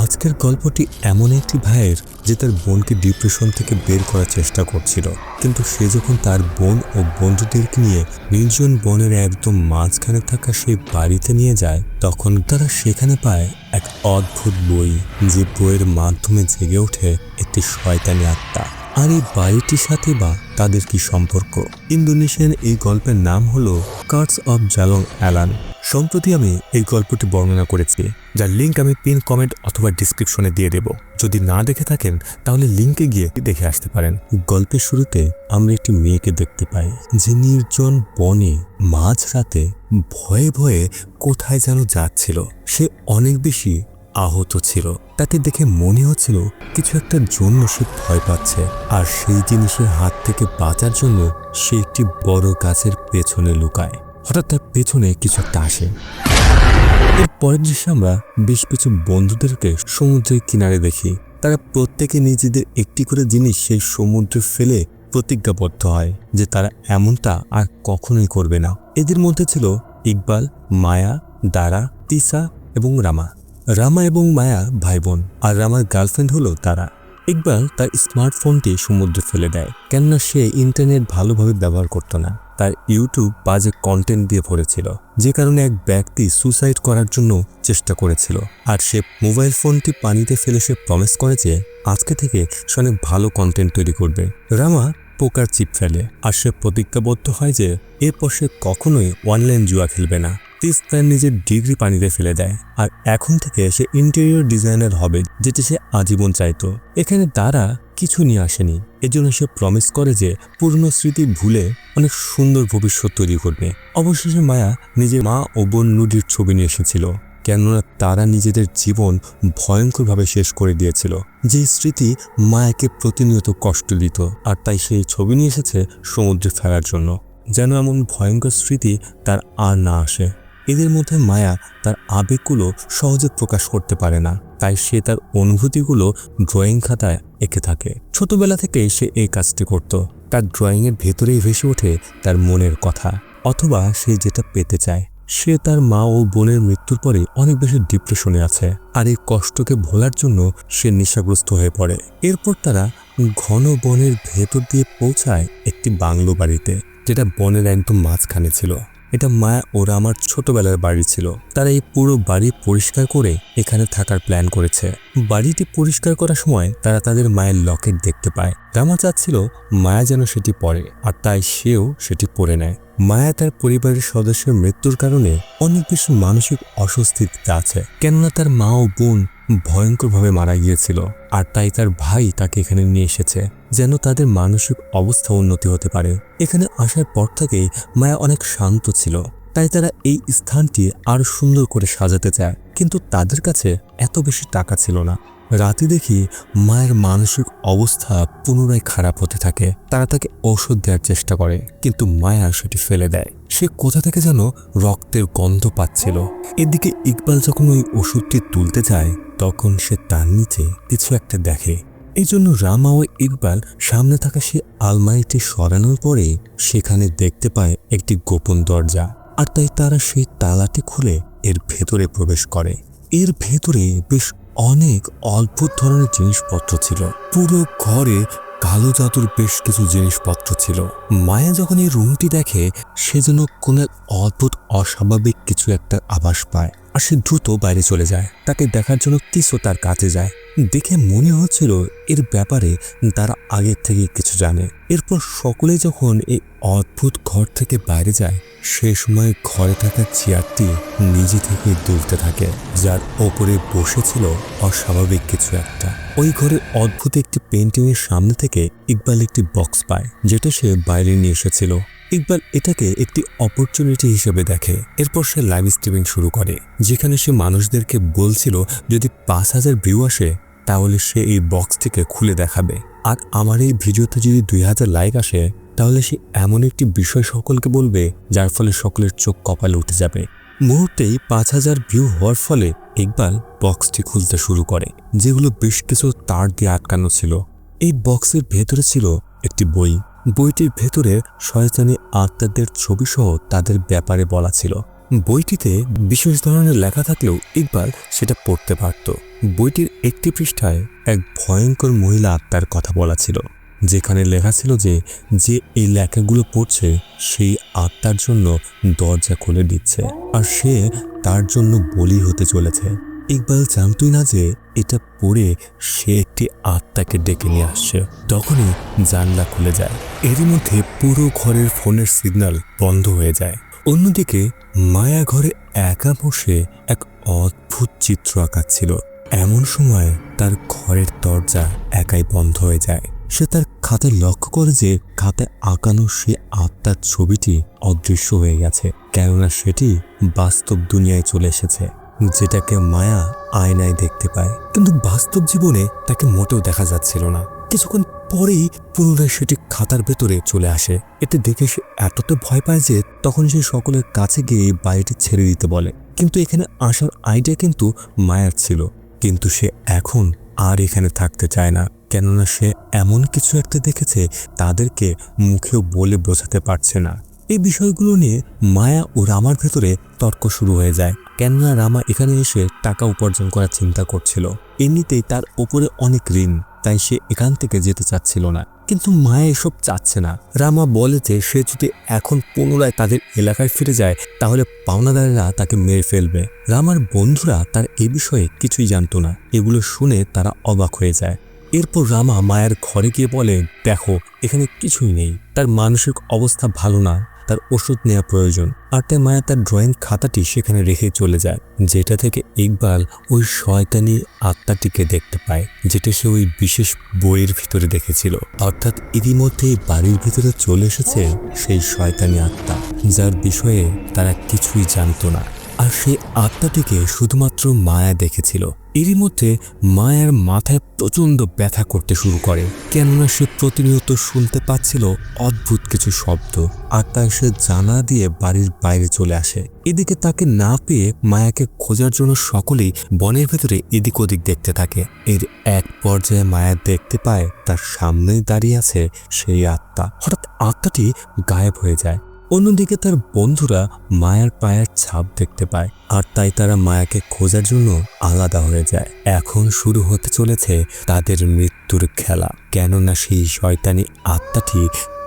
আজকের গল্পটি এমন একটি ভাইয়ের যে তার বোনকে ডিপ্রেশন থেকে বের করার চেষ্টা করছিল, কিন্তু সে যখন তার বোন ও বন্ধুদেরকে নিয়ে নির্জন বনের একদম মাঝখানে থাকা সেই বাড়িতে নিয়ে যায়, তখন তারা সেখানে পায় এক অদ্ভুত বই, যে বইয়ের মাধ্যমে জেগে ওঠে একটি শয়তানি আত্মা। আর এই বাড়িটির সাথে বা তাদের কি সম্পর্ক? ইন্দোনেশিয়ান এই গল্পের নাম হলো কার্স অফ জালং অ্যালান। সম্প্রতি আমি এই গল্পটি বর্ণনা করেছি, যার লিঙ্ক আমি পিন কমেন্ট অথবা ডিসক্রিপশনে দিয়ে দেব। যদি না দেখে থাকেন তাহলে লিঙ্কে গিয়ে দেখে আসতে পারেন। গল্পের শুরুতে আমরা একটি মেয়েকে দেখতে পাই, যে নির্জন বনে মাঝরাতে ভয়ে ভয়ে কোথায় যেন যাচ্ছিল। সে অনেক বেশি আহত ছিল, তাকে দেখে মনে হচ্ছিল কিছু একটার জন্য সে ভয় পাচ্ছে, আর সেই জিনিসের হাত থেকে বাঁচার জন্য সে একটি বড় গাছের পেছনে লুকায়। হঠাৎ তার পেছনে কিছু একটা আসে। এর পরের দৃশ্যে আমরা বেশ কিছু বন্ধুদেরকে সমুদ্রের কিনারে দেখি। তারা প্রত্যেকে নিজেদের একটি করে জিনিস সেই সমুদ্রে ফেলে প্রতিজ্ঞাবদ্ধ হয় যে তারা এমনটা আর কখনোই করবে না। এদের মধ্যে ছিল ইকবাল, মায়া, দারা, তিসা এবং রামা। রামা এবং মায়া ভাই বোন, আর রামার গার্লফ্রেন্ড হলো তারা। ইকবাল তার স্মার্টফোনটি সমুদ্রে ফেলে দেয়, কেননা সে ইন্টারনেট ভালোভাবে ব্যবহার করত না। তার ইউটিউব বাজে কন্টেন্ট দিয়ে ভরেছিল, যে কারণে এক ব্যক্তি সুসাইড করার জন্য চেষ্টা করেছিল। আর সে মোবাইল ফোনটি পানিতে ফেলে সে প্রমিস করে যে আজকে থেকে সে অনেক ভালো কন্টেন্ট তৈরি করবে। রামা পোকার চিপ ফেলে, আর সে প্রতিজ্ঞাবদ্ধ হয় যে এরপর সে কখনোই অনলাইন জুয়া খেলবে না। তিস তার নিজের ডিগ্রি পানিতে ফেলে দেয়, আর এখন থেকে সে ইন্টেরিয়র ডিজাইনার হবে, যেটি সে আজীবন চাইতো। এখানে দ্বারা কিছু নিয়ে আসেনি, এজন্য সে প্রমিস করে যে পুরনো স্মৃতি ভুলে অনেক সুন্দর ভবিষ্যৎ তৈরি করবে। অবশেষে মায়া নিজের মা ও বোন নুডির ছবি নিয়ে এসেছিল, কেননা তারা নিজেদের জীবন ভয়ঙ্করভাবে শেষ করে দিয়েছিল। যে স্মৃতি মায়াকে প্রতিনিয়ত কষ্ট দিত, আর তাই সেই ছবি নিয়ে এসেছে সমুদ্রে ফেলার জন্য, যেন এমন ভয়ঙ্কর স্মৃতি তার আর না আসে। এদের মধ্যে মায়া তার আবেগগুলো সহজে প্রকাশ করতে পারে না, তাই সে তার অনুভূতিগুলো ড্রয়িং খাতায় এঁকে থাকে। ছোটবেলা থেকে সে এই কাজটি করত। তার ড্রয়িংয়ের ভেতরেই ভেসে ওঠে তার মনের কথা, অথবা সে যেটা পেতে চায়। সে তার মা ও বোনের মৃত্যুর পরে অনেক বেশি ডিপ্রেশনে আছে, আর এই কষ্টকে ভোলার জন্য সে নেশাগ্রস্ত হয়ে পড়ে। এরপর তারা ঘন বনের ভেতর দিয়ে পৌঁছায় একটি বাংলো বাড়িতে, যেটা বনের একদম মাঝখানে ছিল। এটা মায়া ও রামার ছোটবেলার বাড়ি ছিল। তারা এই পুরো বাড়ি পরিষ্কার করে এখানে থাকার প্ল্যান করেছে। বাড়িটি পরিষ্কার করার সময় তারা তাদের মায়ের লকেট দেখতে পায়। রামা চাচ্ছিল মায়া যেন সেটি পরে, আর তাই সেও সেটি পরে নেয়। মায়া তার পরিবারের সদস্যের মৃত্যুর কারণে অনেক বেশি মানসিক অস্বস্তিতে আছে, কেননা তার মা ও বোন ভয়ঙ্করভাবে মারা গিয়েছিল, আর তাই তার ভাই তাকে এখানে নিয়ে এসেছে যেন তাদের মানসিক অবস্থা উন্নতি হতে পারে। এখানে আসার পর থেকেই মায়া অনেক শান্ত ছিল, তাই তারা এই স্থানটি আরো সুন্দর করে সাজাতে চায়, কিন্তু তাদের কাছে এত বেশি টাকা ছিল না। রাতে দেখি মায়ের মানসিক অবস্থা পুনরায় খারাপ হতে থাকে। তারা তাকে ঔষধ দেওয়ার চেষ্টা করে, কিন্তু মায়া সেটি ফেলে দেয়। সে কোথা থেকে যেন রক্তের গন্ধ পাচ্ছিল। এদিকে ইকবাল যখন ওই ওষুধটি তুলতে যায়, তখন সে তার নিচে কিছু একটা দেখে। এই জন্য রামা ও ইকবাল সামনে থাকা সে আলমারিটি সরানোর পরে সেখানে দেখতে পায় একটি গোপন দরজা, আর তাই তারা সেই তালাটি খুলে এর ভেতরে প্রবেশ করে। এর ভেতরে বেশ অনেক অদ্ভুত ধরনের জিনিসপত্র ছিল। পুরো ঘরে কালো জাদুর বেশ কিছু জিনিসপত্র ছিল। মায়া যখন এই রুমটি দেখে, সে যেন কোনো অদ্ভুত অস্বাভাবিক কিছু একটা আভাস পায়, আর সে দ্রুত বাইরে চলে যায়। তাকে দেখার জন্য তিসও তার কাছে যায়। দেখে মনে হচ্ছিল এর ব্যাপারে তারা আগের থেকে কিছু জানে। এরপর সকলে যখন এই অদ্ভুত ঘর থেকে বাইরে যায়, সে সময় ঘরে থাকা চেয়ারটি নিজে থেকে দুলতে থাকে, যার ওপরে বসেছিল অস্বাভাবিক কিছু একটা। ওই ঘরের অদ্ভুত একটি পেন্টিংয়ের সামনে থেকে ইকবাল একটি বক্স পায়, যেটা সে বাইরে নিয়ে এসেছিল। ইকবাল এটাকে একটি অপরচুনিটি হিসেবে দেখে। এরপর সে লাইভ স্ট্রিমিং শুরু করে, যেখানে সে মানুষদেরকে বলছিল যদি 5000 ভিউ আসে তাহলে সে এই বক্সটিকে খুলে দেখাবে, আর আমার এই ভিডিওতে যদি 2000 লাইক আসে তাহলে সে এমন একটি বিষয় সকলকে বলবে যার ফলে সকলের চোখ কপালে উঠে যাবে। মুহূর্তেই 5000 ভিউ হওয়ার ফলে ইকবাল বক্সটি খুলতে শুরু করে, যেগুলো বেশ কিছু তার দিয়ে আটকানো ছিল। এই বক্সের ভেতরে ছিল একটি বই। বইটির ভেতরে শয়তানি আত্মাদের ছবি সহ তাদের ব্যাপারে বলা ছিল। বইটিতে বিশেষ ধরনের লেখা থাকলেও ইকবাল সেটা পড়তে পারত। বইটির একটি পৃষ্ঠায় এক ভয়ঙ্কর মহিলা আত্মার কথা বলা ছিল, যেখানে লেখা ছিল যে যে এই লেখাগুলো পড়ছে সেই আত্মার জন্য দরজা খুলে দিচ্ছে, আর সে তার জন্য বলি হতে চলেছে। ইকবাল জানতই না যে এটা পড়ে সে একটি আত্মাকে ডেকে নিয়ে আসছে। তখনই জানলা খুলে যায়। এরই মধ্যে পুরো ঘরের ফোনের সিগন্যাল বন্ধ হয়ে যায়। অন্যদিকে মায়া ঘরে একা বসে এক অদ্ভুত চিত্র আঁকাচ্ছিল। এমন সময় তার ঘরের দরজা একাই বন্ধ হয়ে যায়। সে তার খাতায় লক্ষ্য করে যে খাতায় আঁকানো সে আত্মার ছবিটি অদৃশ্য হয়ে গেছে, কেননা সেটি বাস্তব দুনিয়ায় চলে এসেছে, যেটাকে মায়া আয়নায় দেখতে পায়। কিন্তু বাস্তব জীবনে তাকে মোটেও দেখা যাচ্ছিল না। কিছুক্ষণ পরেই পুনরায় সেটি খাতার ভেতরে চলে আসে। এতে দেখে সে এতটা ভয় পায় যে তখন সে সকলের কাছে গিয়ে বাড়িটি ছেড়ে দিতে বলে। কিন্তু এখানে আসার আইডিয়া কিন্তু মায়ার ছিল, কিন্তু সে এখন আর এখানে থাকতে চায় না, কেননা সে এমন কিছু একটা দেখেছে তাদেরকে মুখেও বলে বোঝাতে পারছে না। এই বিষয়গুলো নিয়ে মায়া ও রামার ভেতরে তর্ক শুরু হয়ে যায়, কেননা রামা এখানে এসে টাকা উপার্জন করার চিন্তা করছিল। এমনিতেই তার উপরে অনেক ঋণ, তাই সে এখান থেকে যেতে চাচ্ছিল না। কিন্তু মায়া এসব চাচ্ছে না। রামা বলে যে সে যদি এখন পুনরায় তাদের এলাকায় ফিরে যায় তাহলে পাওনাদারেরা তাকে মেরে ফেলবে। রামার বন্ধুরা তার এ বিষয়ে কিছুই জানতো না। এগুলো শুনে তারা অবাক হয়ে যায়। এরপর রামা মায়ের ঘরে গিয়ে বলে, দেখো এখানে কিছুই নেই, তার মানসিক অবস্থা ভালো না, তার ওষুধ নেওয়া প্রয়োজন। আর তাই মায়া তার ড্রয়িং খাতাটি সেখানে রেখে চলে যায়, যেটা থেকে ইকবাল ওই শয়তানি আত্মাটিকে দেখতে পায়, যেটা সে ওই বিশেষ বইয়ের ভিতরে দেখেছিল। অর্থাৎ ইতিমধ্যেই বাড়ির ভিতরে চলে এসেছে সেই শয়তানি আত্মা, যার বিষয়ে তারা কিছুই জানতো না। আর সেই আত্মাটিকে শুধুমাত্র মায়া দেখেছিল। এরই মধ্যে মায়ার মাথায় প্রচণ্ড ব্যথা করতে শুরু করে, কেননা সে প্রতিনিয়ত শুনতে পাচ্ছিল অদ্ভুত কিছু শব্দ। আর তাই সে জানালা দিয়ে বাড়ির বাইরে চলে আসে। এদিকে তাকে না পেয়ে মায়াকে খোঁজার জন্য সকলেই বনের ভেতরে এদিক ওদিক দেখতে থাকে। এর এক পর্যায়ে মায়া দেখতে পায় তার সামনেই দাঁড়িয়ে আছে সেই আত্মা। হঠাৎ আত্মাটি গায়েব হয়ে যায়। অন্যদিকে তার বন্ধুরা মায়ার পায়ের ছাপ দেখতে পায়, আর তাই তারা মায়াকে খোঁজার জন্য আলাদা হয়ে যায়। এখন শুরু হতে চলেছে তাদের মৃত্যুর খেলা, কেননা সেই শয়তানি আত্মাটি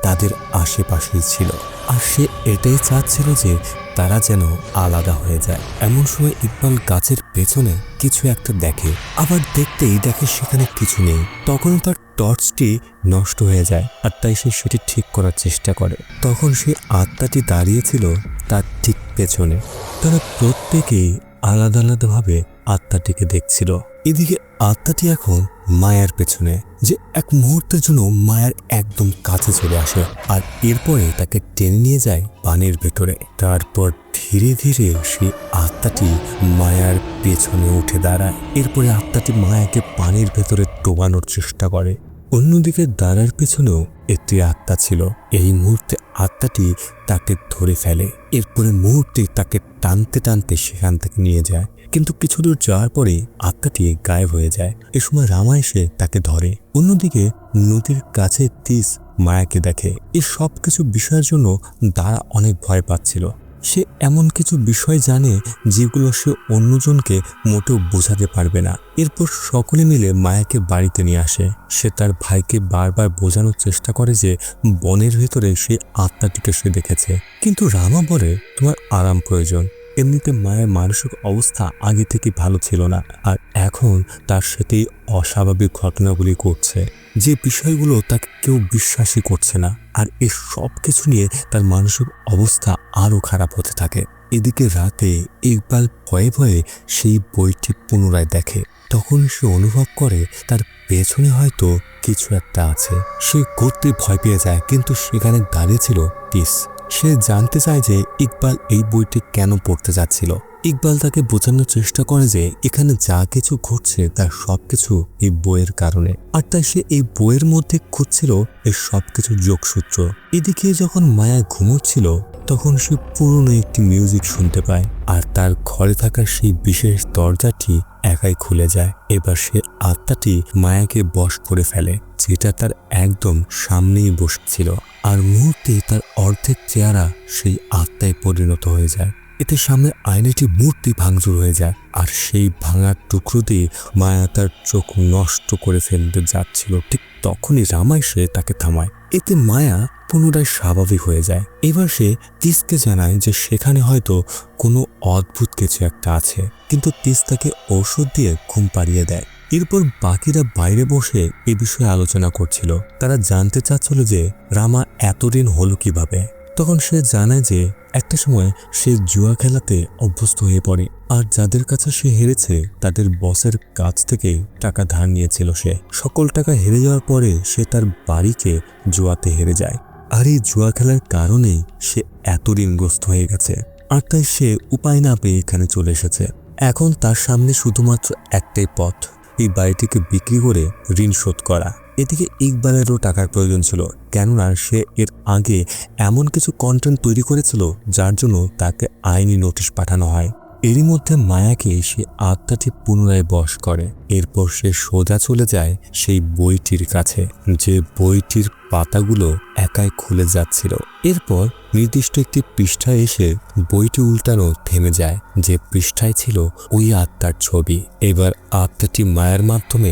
তাদের আশেপাশেই ছিল, আর সে এটাই চাচ্ছিল যে তারা যেন আলাদা হয়ে যায়। এমন সময় ইকবাল গাছের পেছনে কিছু একটা দেখে, আবার দেখতেই দেখে সেখানে কিছু নেই। তখন তার টর্চটি নষ্ট হয়ে যায়, আর তাই সে সেটি ঠিক করার চেষ্টা করে। তখন সেই আত্মাটি দাঁড়িয়েছিল তার ঠিক পেছনে। তারা প্রত্যেকেই আলাদা আলাদাভাবে আত্মাটিকে দেখছিল। এদিকে আত্মাটি এখন মায়ার পেছনে, যে এক মুহূর্তের জন্য মায়ার একদম কাছে চলে আসে, আর এরপরে তাকে টেনে নিয়ে যায় পানির ভেতরে। তারপর ধীরে ধীরে সেই আত্মাটি মায়ার পেছনে উঠে দাঁড়ায়। এরপরে আত্মাটি মায়াকে পানির ভেতরে ডোবানোর চেষ্টা করে। অন্যদিকে দাঁড়ার পেছনেও একটি আত্মা ছিল। এই মুহূর্তে আত্মাটি তাকে ধরে ফেলে। এরপরে মুহূর্তে তাকে টানতে টানতে সেখান থেকে নিয়ে যায়, কিন্তু কিছু দূর যাওয়ার পরে আত্মাটি গায়েব হয়ে যায়। এ সময় রামা এসে তাকে ধরে। অন্যদিকে নদীর কাছে তিস মায়াকে দেখে। এই সব কিছু বিষয়ের জন্য দাঁড়া অনেক ভয় পাচ্ছিল। সে এমন কিছু বিষয় জানে যেগুলো সে অন্যজনকে মোটেও বোঝাতে পারবে না। এরপর সকলে মিলে মায়াকে বাড়িতে নিয়ে আসে। সে তার ভাইকে বারবার বোঝানোর চেষ্টা করে যে বনের ভেতরে সেই আত্মাটিকে সে দেখেছে, কিন্তু রামা বলে তোমার আরাম প্রয়োজন। এমনিতে মায়ের মানসিক অবস্থা আগে থেকে ভালো ছিল না, আর এখন তার সাথেই অস্বাভাবিক ঘটনাগুলি ঘটছে, যে বিষয়গুলো তাকে কেউ বিশ্বাসই করছে না। আর এই সব কিছু নিয়ে তার মানসিক অবস্থা আরও খারাপ হতে থাকে। এদিকে রাতে ইকবাল ভয়ে ভয়ে সেই বইটি পুনরায় দেখে। তখন সে অনুভব করে তার পেছনে হয়তো কিছু একটা আছে। সে করতে ভয় পেয়ে যায়, কিন্তু সেখানে দাঁড়িয়ে ছিল তিস। সে জানতে চায় যে ইকবাল এই বইটি কেন পড়তে যাচ্ছিল। ইকবাল তাকে বোঝানোর চেষ্টা করে যে এখানে যা কিছু ঘটছে তার সবকিছু এই বইয়ের কারণে, আর তাই সে এই বইয়ের মধ্যে খুঁজছিল এই সবকিছু যোগসূত্র। এদিকে যখন মায়া ঘুমোচ্ছিল তখন সে পুরনো একটি মিউজিক শুনতে পায়, আর তার ঘরে থাকা সেই বিশেষ দরজাটি একাই খুলে যায়। এবার সে আত্মাটি মায়াকে বশ করে ফেলে, যেটা তার একদম সামনেই বসছিল, আর মুহূর্তেই তার অর্ধেক চেহারা সেই আত্মায় পরিণত হয়ে যায়। এতে সামনে আয়নাটি মূর্তি ভাঙচুর হয়ে যায়, আর সেই ভাঙার টুকরো দিয়ে মায়া তার চোখ নষ্ট করে ফেলতে যাচ্ছিল। ঠিক তখনই রামা এসে তাকে থামায়। এতে মায়া পুনরায় স্বাভাবিক হয়ে যায়। এবার সে তিসকে জানায় যে সেখানে হয়তো কোনো অদ্ভুত কিছু একটা আছে, কিন্তু তিস তাকে ঔষধ দিয়ে ঘুম পাড়িয়ে দেয়। এরপর বাকিরা বাইরে বসে এ বিষয়ে আলোচনা করছিল। তারা জানতে চাচ্ছিল যে রামা এতদিন হলো কিভাবে। তখন সে জানায় যে একটা সময় সে জুয়া খেলাতে অভ্যস্ত হয়ে পড়ে, আর যাদের কাছে সে হেরেছে তাদের বসের কাছ থেকে টাকা ধার নিয়েছিল। সে সকল টাকা হেরে যাওয়ার পরে সে তার বাড়িকে জুয়াতে হেরে যায়, আর এই জুয়া খেলার কারণেই সে এত ঋণগ্রস্ত হয়ে গেছে। আর তাই সে উপায় না পেয়ে এখানে চলে এসেছে। এখন তার সামনে শুধুমাত্র একটাই পথ, এই বাড়িটিকে বিক্রি করে ঋণ শোধ করা। এদিকে ইকবালেরও টাকার প্রয়োজন ছিল, কেননা সে এর আগে এমন কিছু কন্টেন্ট তৈরি করেছিল যার জন্য তাকে আইনি নোটিশ পাঠানো হয়। এরই মধ্যে মায়াকে সে আত্মাটি পুনরায় বশ করে। এরপর সে সোজা চলে যায় সেই বইটির কাছে, যে বইটির পাতাগুলো একাই খুলে যাচ্ছিল। এরপর নির্দিষ্ট একটি পৃষ্ঠায় এসে বইটি উল্টানো থেমে যায়, যে পৃষ্ঠায় ছিল ওই আত্মার ছবি। এবার আত্মাটি মায়ের মাধ্যমে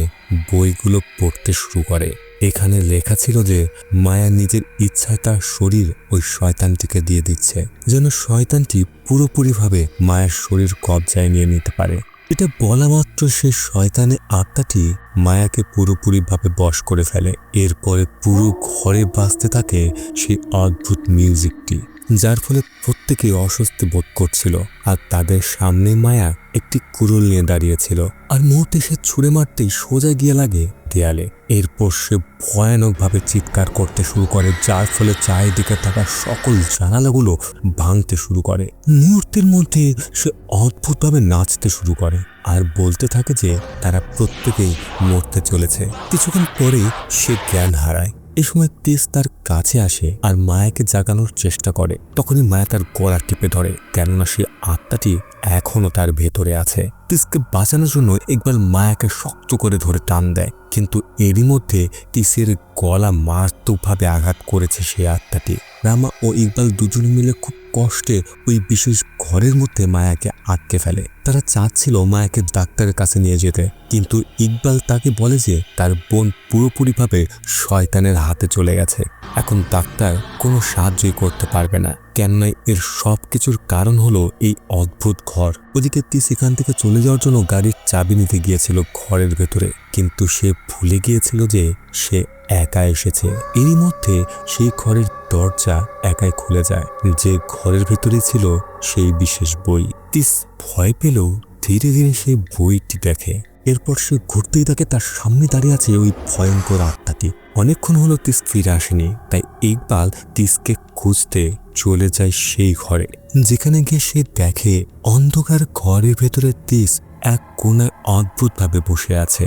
বইগুলো পড়তে শুরু করে। এখানে লেখা ছিল যে মায়া নিজের ইচ্ছায় তার শরীর ওই শয়তানটিকে দিয়ে দিচ্ছে, যেন শয়তানটি পুরোপুরিভাবে মায়ের শরীর কবজায় নিয়ে নিতে পারে। এটা বলা মাত্র সে শয়তানের আত্মাটি মায়াকে পুরোপুরিভাবে বশ করে ফেলে। এরপরে পুরো ঘরে বাজতে থাকে সেই অদ্ভুত মিউজিকটি, যার ফলে প্রত্যেকেই অস্বস্তি বোধ করছিল। আর তাদের সামনে মায়া একটি কুড়ুল নিয়ে দাঁড়িয়েছিল, আর মুহূর্তে সে ছুঁড়ে মারতেই সোজা গিয়ে লাগে দেয়ালে। এরপর সে ভয়ানকভাবে চিৎকার করতে শুরু করে, যার ফলে চারিদিকে থাকা সকল জানালাগুলো ভাঙতে শুরু করে। মুহূর্তের মধ্যে সে অদ্ভুতভাবে নাচতে শুরু করে আর বলতে থাকে যে তারা প্রত্যেকেই মরতে চলেছে। কিছুক্ষণ পরেই সে জ্ঞান হারায়। এই সময় তিস তার কাছে আসে আর মায়াকে জাগানোর চেষ্টা করে। তখনই মায়া তার গলা টিপে ধরে, কেননা সে আত্মাটি এখনো তার ভেতরে আছে। তিসকে বাঁচানোর জন্য ইকবাল মায়াকে শক্ত করে ধরে টান দেয়, কিন্তু এরই মধ্যে তিসের গলা মারাত্মকভাবে আঘাত করেছে সেই আত্মাটি। রামা ও ইকবাল দুজনে মিলে খুব কষ্টে ওই বিশেষ ঘরের মধ্যে মায়াকে আটকে ফেলে। তারা চাচ্ছিল মায়াকে ডাক্তারের কাছে নিয়ে যেতে, কিন্তু ইকবাল তাকে বলে যে তার বোন পুরোপুরিভাবে শয়তানের হাতে চলে গেছে। এখন ডাক্তার কোনো সাহায্যই করতে পারবে না, কেননা এর সব কিছুর কারণ হলো এই অদ্ভুত ঘর। ওদিকে তিস এখান থেকে চলে যাওয়ার জন্য গাড়ির চাবি নিতে গিয়েছিল ঘরের ভেতরে, কিন্তু সে ভুলে গিয়েছিল যে সে একা এসেছে। এরই মধ্যে সেই ঘরের দরজা একাই খুলে যায়, যে ঘরের ভেতরে ছিল সেই বিশেষ বই। তিস ভয় পেলেও ধীরে ধীরে সেই বইটি দেখে। এরপর সে ঘুরতেই থাকে তার সামনে দাঁড়িয়ে আছে ওই ভয়ঙ্কর আত্মাটি। অনেকক্ষণ হলো তিস ফিরে আসেনি, তাই ইকবাল তিসকে খুঁজতে চলে যায় সেই ঘরে, যেখানে গিয়ে সে দেখে অন্ধকার ঘরের ভেতরে তিস এক কোণায় অদ্ভুতভাবে বসে আছে।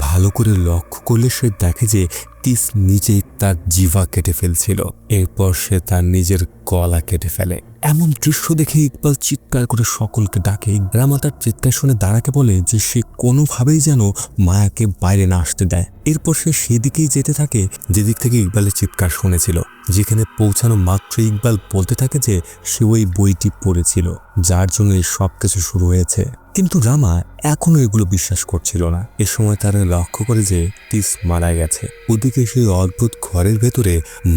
ভালো করে লক্ষ্য করলে সে দেখে যে তিস নিজেই তার জিহ্বা কেটে ফেলছিল। এরপর সে তার নিজের গলা কেটে ফেলে। এমন দৃশ্য দেখে ইকবাল চিৎকার করে সকলকে ডাকে। রামা তার চিৎকার শুনে দাঁড়াকে বলে যে সে কোনোভাবেই যেন মায়াকে বাইরে না আসতে দেয়। এরপর সে সেদিকেই যেতে থাকে যেদিক থেকে ইকবালের চিৎকার শুনেছিল। যেখানে পৌঁছানো মাত্র ইকবাল বলতে থাকে যে সে ওই বইটি পড়েছিল, যার জন্য এই সব কিছু শুরু হয়েছে। কিন্তু রামা এখনো এগুলো বিশ্বাস করছিল না। এ সময় তারা লক্ষ্য করে যে তিস মারা গেছে। ওদিকে সেই অদ্ভুত ঘরের ভেতরে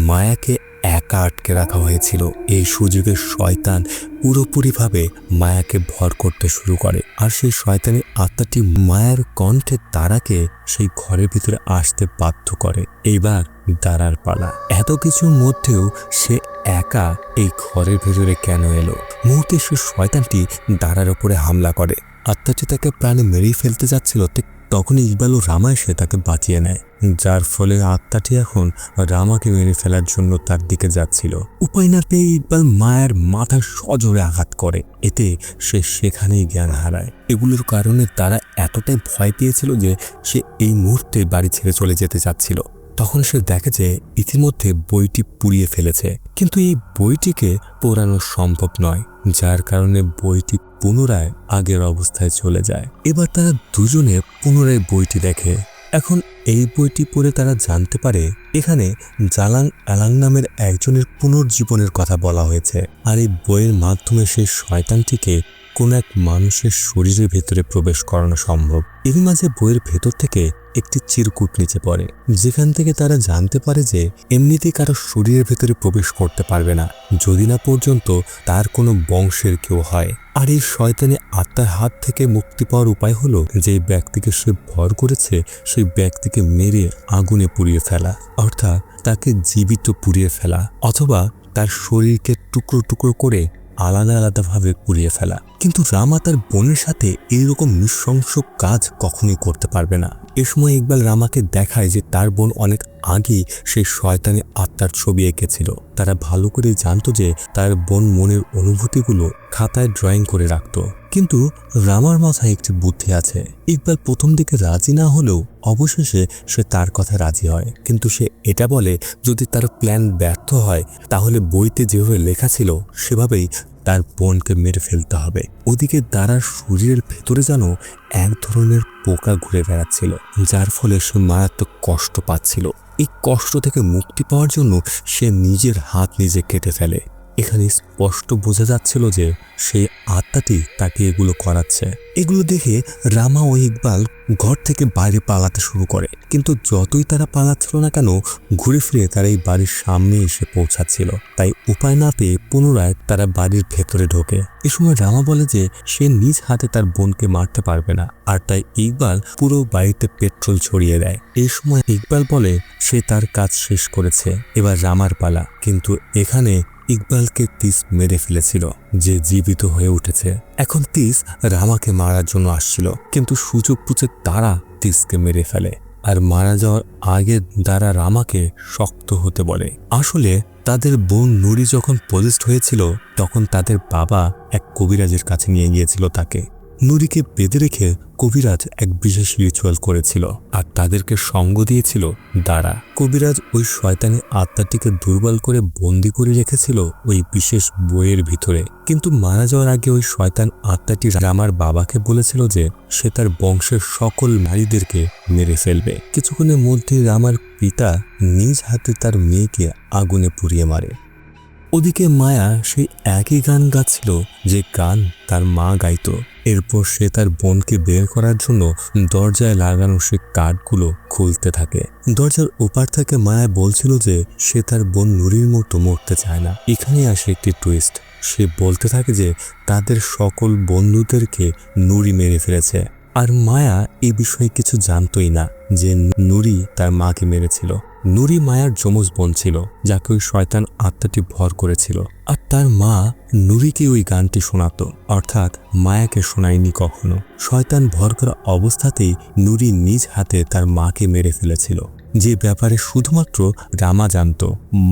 মায়াকে একা আটকে রাখা হয়েছিল। এই সুযোগে শয়তান পুরোপুরিভাবে মায়াকে ভর করতে শুরু করে, আর সেই শয়তানের আত্মাটি মায়ের কণ্ঠে তারাকে সেই ঘরের ভিতরে আসতে বাধ্য করে। এইবার দাঁড়ার পালা। এত কিছুর মধ্যেও সে একা এই ঘরের ভেতরে কেন এলো? মুহূর্তে সে শয়তানটি দাঁড়ার উপরে হামলা করে। আত্মাটি তাকে প্রাণে মেরেই ফেলতে যাচ্ছিল, ঠিক তখনই ইকবাল ও রামা এসে তাকে বাঁচিয়ে নেয়, যার ফলে আত্মাটি এখন রামাকে মেরে ফেলার জন্য তার দিকে যাচ্ছিল। উপায় না পেয়ে ইকবাল মায়ের মাথায় সজোরে আঘাত করে। এতে সে সেখানেই জ্ঞান হারায়। এগুলোর কারণে তারা এতটাই ভয় পেয়েছিল যে সে এই মুহূর্তে বাড়ি ছেড়ে চলে যেতে চাচ্ছিল। তখন সে দেখে যে ইতিমধ্যে বইটি পুড়িয়ে ফেলেছে, কিন্তু এই বইটিকে পোড়ানো সম্ভব নয়, যার কারণে বইটি পুনরায় আগের অবস্থায় চলে যায়। এবার তারা দুজনে পুনরায় বইটি দেখে। এখন এই বইটি পড়ে তারা জানতে পারে এখানে জালাং আলাং নামের একজনের পুনর্জীবনের কথা বলা হয়েছে। আর এই বইয়ের মাধ্যমে সেই শয়তানটিকে কোন এক মানুষের শরীরের ভেতরে প্রবেশ করানো সম্ভব। এরই মাঝে বইয়ের ভেতর থেকে একটি চিরকুট নিচে পড়ে, যেখান থেকে তারা জানতে পারে যে এমনিতেই কারো শরীরের ভেতরে প্রবেশ করতে পারবে না, যদি না পর্যন্ত তার কোনো বংশের কেউ হয়। আর এই শয়তানি আত্মার হাত থেকে মুক্তি পাওয়ার উপায় হলো যে ব্যক্তিকে সে ভর করেছে সেই ব্যক্তিকে মেরে আগুনে পুড়িয়ে ফেলা, অর্থাৎ তাকে জীবিত পুড়িয়ে ফেলা, অথবা তার শরীরকে টুকরো টুকরো করে আলাদা আলাদাভাবে পুড়িয়ে ফেলা। কিন্তু রামা তার বোনের সাথে এইরকম নৃশংস কাজ কখনোই করতে পারবে না। এ সময় ইকবাল রামাকে দেখায় যে তার বোন অনেক আগেই সেই শয়তানি আত্মার ছবি এঁকেছিল। তারা ভালো করে জানতো যে তার বোন মনের অনুভূতিগুলো খাতায় ড্রয়িং করে রাখত। কিন্তু রামার মাথায় একটি বুদ্ধি আছে। ইকবাল প্রথম দিকে রাজি না হলেও অবশেষে সে তার কথা রাজি হয়, কিন্তু সে এটা বলে যদি তার প্ল্যান ব্যর্থ হয় তাহলে বইতে যেভাবে লেখা ছিল সেভাবেই তার বোনকে মেরে ফেলতে হবে। ওদিকে দারার শরীরের ভেতরে যেন এক ধরনের পোকা ঘুরে বেড়াচ্ছিল, যার ফলে সে মারাত্মক কষ্ট পাচ্ছিল। এই কষ্ট থেকে মুক্তি পাওয়ার জন্য সে নিজের হাত নিজে কেটে ফেলে। এখানে স্পষ্ট বোঝা যাচ্ছিল যে সেই আত্মাটি তাকে এগুলো করাচ্ছে। এগুলো দেখে রামা ও ইকবাল ঘর থেকে বাইরে পালাতে শুরু করে, কিন্তু যতই তারা পালাচ্ছিল না কেন ঘুরে ফিরে তারা এই বাড়ির সামনে এসে পৌঁছাচ্ছিল। তাই উপায় না পেয়ে পুনরায় তারা বাড়ির ভেতরে ঢোকে। এ সময় রামা বলে যে সে নিজ হাতে তার বোনকে মারতে পারবে না, আর তাই ইকবাল পুরো বাড়িতে পেট্রোল ছড়িয়ে দেয়। এই সময় ইকবাল বলে সে তার কাজ শেষ করেছে, এবার রামার পালা। কিন্তু এখানে ইকবালকে তিস মেরে ফেলেছিল, যে জীবিত হয়ে উঠেছে। এখন তিস রামাকে মারার জন্য আসছিল, কিন্তু সুযোগ বুঝে তারা তিসকে মেরে ফেলে। আর মারা যাওয়ার আগে দারা রামাকে শক্ত হতে বলে। আসলে তাদের বোন নুরি যখন পজেসড হয়েছিল তখন তাদের বাবা এক কবিরাজের কাছে নিয়ে গিয়েছিল তাকে। নুরিকে বেঁধে রেখে কবিরাজ এক বিশেষ রিচুয়াল করেছিল, আর তাদেরকে সঙ্গ দিয়েছিল দারা। কবিরাজ ওই শয়তানি আত্মাটিকে দুর্বল করে বন্দি করে রেখেছিল ওই বিশেষ বইয়ের ভিতরে। কিন্তু মারা যাওয়ার আগে ওই শয়তান আত্মাটি রামার বাবাকে বলেছিল যে সে তার বংশের সকল নারীদেরকে মেরে ফেলবে। কিছুক্ষণের মধ্যে রামার পিতা নিজ হাতে তার মেয়েকে আগুনে পুড়িয়ে মারে। ওদিকে মায়া সেই একই গান গাচ্ছিল যে গান তার মা গাইত। এরপর সে তার বোনকে বের করার জন্য দরজায় লাগানো সে কাঠগুলো খুলতে থাকে। দরজার ওপার থেকে মায়া বলছিল যে সে তার বোন নুরির মতো মরতে চায় না। এখানে আসে একটি টুইস্ট। সে বলতে থাকে যে তাদের সকল বন্ধুদেরকে নুরি মেরে ফেলেছে, আর মায়া এই বিষয়ে কিছু জানতই না যে নুরি তার মাকে মেরেছিল। নুরি মায়ার যমজ বোন ছিল, যাকে ওই শয়তান আত্মাটি ভর করেছিল। আর তার মা নুরিকে ওই গানটি শোনাতো, অর্থাৎ মায়াকে শোনায়নি কখনো। শয়তান ভর করা অবস্থাতেই নুরি নিজ হাতে তার মাকে মেরে ফেলেছিল, যে ব্যাপারে শুধুমাত্র রামা জানত,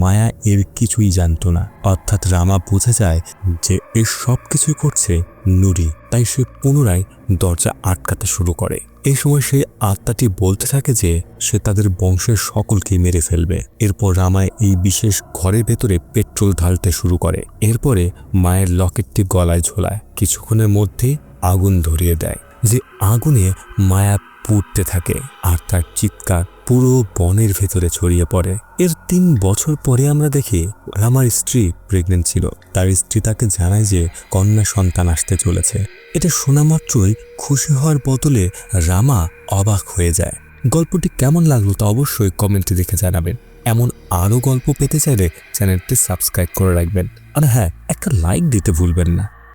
মায়া এর কিছুই জানত না। অর্থাৎ রামা বুঝে যায় যে এর সব কিছুই করছে নুরি। তাই সে পুনরায় দরজা আটকাতে শুরু করে। এই সময় সেই আত্মাটি বলতে থাকে যে সে তাদের বংশের সকলকে মেরে ফেলবে। এরপর রামা এই বিশেষ ঘরের ভেতরে পেট্রোল ঢালতে শুরু করে। এরপরে মায়ের লকেটটি গলায় ঝোলায়। কিছুক্ষণের মধ্যে আগুন ধরিয়ে দেয়, যে আগুনে মায়া পুড়তে থাকে, আর তার চিৎকার পুরো বনের ভেতরে ছড়িয়ে পড়ে। এর 3 বছর পরে আমরা দেখি রামার স্ত্রী প্রেগনেন্ট ছিল। তার স্ত্রী তাকে জানায় যে কন্যা সন্তান আসতে চলেছে। এটা শোনা মাত্রই খুশি হওয়ার বদলে রামা অবাক হয়ে যায়। গল্পটি কেমন লাগলো তা অবশ্যই কমেন্টে লিখে জানাবেন। এমন আরও গল্প পেতে চাইলে চ্যানেলটি সাবস্ক্রাইব করে রাখবেন। আর হ্যাঁ, একটা লাইক দিতে ভুলবেন না।